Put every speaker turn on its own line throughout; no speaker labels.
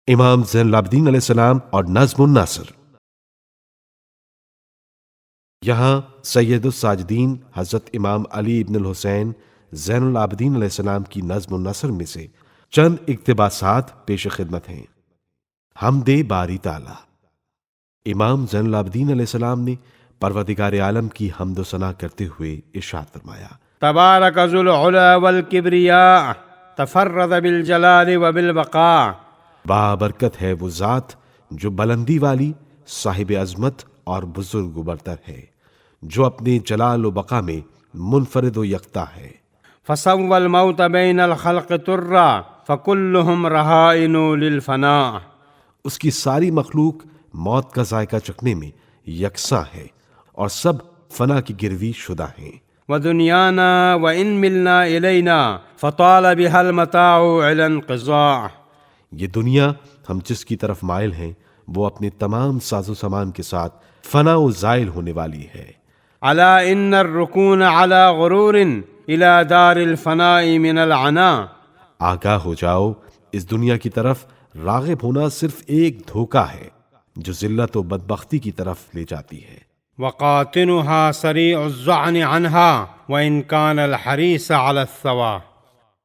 امام زین العابدین علیہ السلام اور نظم النثر۔ یہاں سید الساجدین حضرت امام علی ابن الحسین زین العابدین علیہ السلام کی نظم النثر میں سے چند اقتباسات پیش خدمت ہیں۔ حمد باری تعالی۔ امام زین العابدین علیہ السلام نے پروردگار عالم کی حمد و ثنا کرتے ہوئے ارشاد فرمایا:
تبارک ذو العلا والکبریاء تفرد بالجلال وبالبقاء۔
بابرکت ہے وہ ذات جو بلندی والی، صاحب عظمت اور بزرگ و برتر ہے، جو اپنے جلال و بقا میں منفرد و یکتا ہے۔
فسوى الموت بین الخلق ترا فکلہم رہائن للفناء۔
اس کی ساری مخلوق موت کا ذائقہ چکھنے میں یکساں ہے اور سب فنا کی گروی شدہ ہیں۔
ودنیانا وان ملنا الینا فطال بها المتاع علی انقضاء۔
یہ دنیا ہم جس کی طرف مائل ہیں وہ اپنے تمام ساز و سامان کے ساتھ فنا و زائل ہونے والی ہے۔
الا ان الرکون علی غرور الى دار الفناء من العناء۔
آگاہ ہو جاؤ، اس دنیا کی طرف راغب ہونا صرف ایک دھوکہ ہے جو ذلت و بدبختی کی طرف لے جاتی ہے۔
وقاطنها سریع الظعن عنها وان كان الحریص علی الثواب۔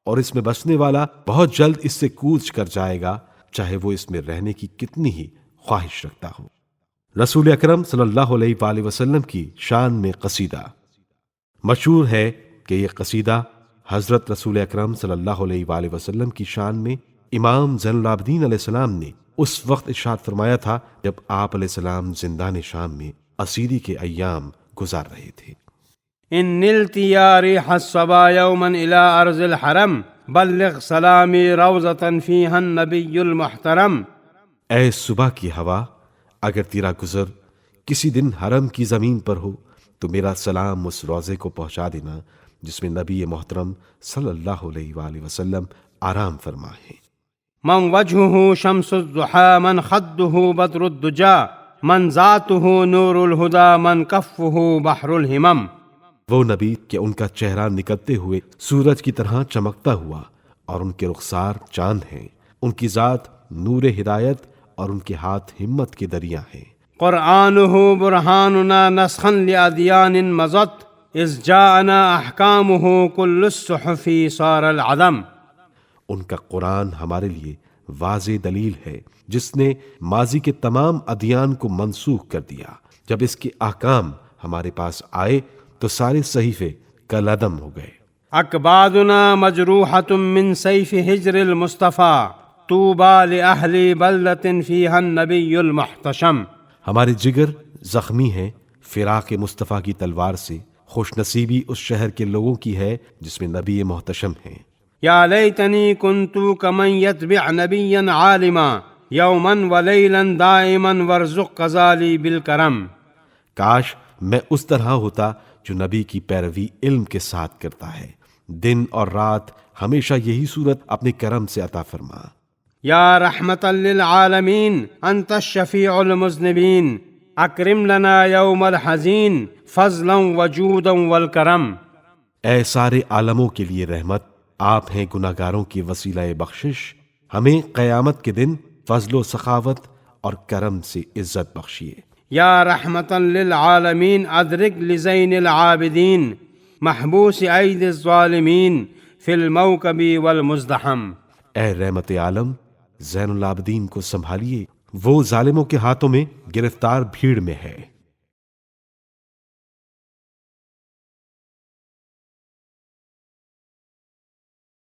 اور اس میں بسنے والا بہت جلد اس سے کوچ کر جائے گا، چاہے وہ اس میں رہنے کی کتنی ہی خواہش رکھتا ہو۔ رسول اکرم صلی اللہ علیہ وآلہ وسلم کی شان میں قصیدہ۔ مشہور ہے کہ یہ قصیدہ حضرت رسول اکرم صلی اللہ علیہ وآلہ وسلم کی شان میں امام زین العابدین علیہ السلام نے اس وقت ارشاد فرمایا تھا جب آپ علیہ السلام زندان شام میں اسیری کے ایام گزار رہے تھے۔
ان نلت یا ریح الصبا یوما الى ارض الحرم بلغ سلامی روضة فیہا النبی المحترم۔
اے صبح کی ہوا، اگر تیرا گزر کسی دن حرم کی زمین پر ہو تو میرا سلام اس روضے کو پہنچا دینا جس میں نبی محترم صلی اللہ علیہ وآلہ وسلم آرام فرما ہے۔
من وجهه شمس الضحى من خده بدر الدجا من ذاته نور الہدى من کفه بحر الہمم۔
وہ نبی کہ ان کا چہرہ نکلتے ہوئے سورج کی طرح چمکتا ہوا اور ان کے رخسار چاند ہیں، ان کی ذات نور ہدایت اور ان کے ہاتھ ہمت کے دریا ہیں۔
قرآنہ برہاننا نسخا لأدیان مضت اذ جاءنا احکامہ کل الصحف صار العدم۔
ان کا قرآن ہمارے لیے واضح دلیل ہے جس نے ماضی کے تمام ادیان کو منسوخ کر دیا۔ جب اس کے احکام ہمارے پاس آئے تو سارے صحیفے کالعدم ہو گئے۔
اکبادنا مجروحۃ من سیف ہجر المصطفیٰ طوبی لأہل بلدۃ فیہا النبی المحتشم۔
ہمارے جگر زخمی ہیں فراق مصطفیٰ کی تلوار سے، خوش نصیبی اس شہر کے لوگوں کی ہے جس میں نبی محتشم ہیں۔
یا لیتنی کنت کمن یتبع نبیا عالما یوما ولیلا دائما وارزق غزالی بالکرم۔
کاش میں اس طرح ہوتا جو نبی کی پیروی علم کے ساتھ کرتا ہے، دن اور رات ہمیشہ یہی صورت اپنے کرم سے عطا فرما۔
یا رحمتا للعالمین انت الشفیع المذنبین اکرم لنا یوم الحزین فضلا وجودا والکرم۔
اے سارے عالموں کے لیے رحمت، آپ ہیں گناہگاروں کی وسیلہ بخشش، ہمیں قیامت کے دن فضل و سخاوت اور کرم سے عزت بخشیے۔
یا رحمتا للعالمین ادرک لزین العابدین محبوس عید الظالمین فی الموکب والمزدحم۔
اے رحمت عالم، زین العابدین کو سنبھالیے، وہ ظالموں کے ہاتھوں میں گرفتار بھیڑ میں ہے۔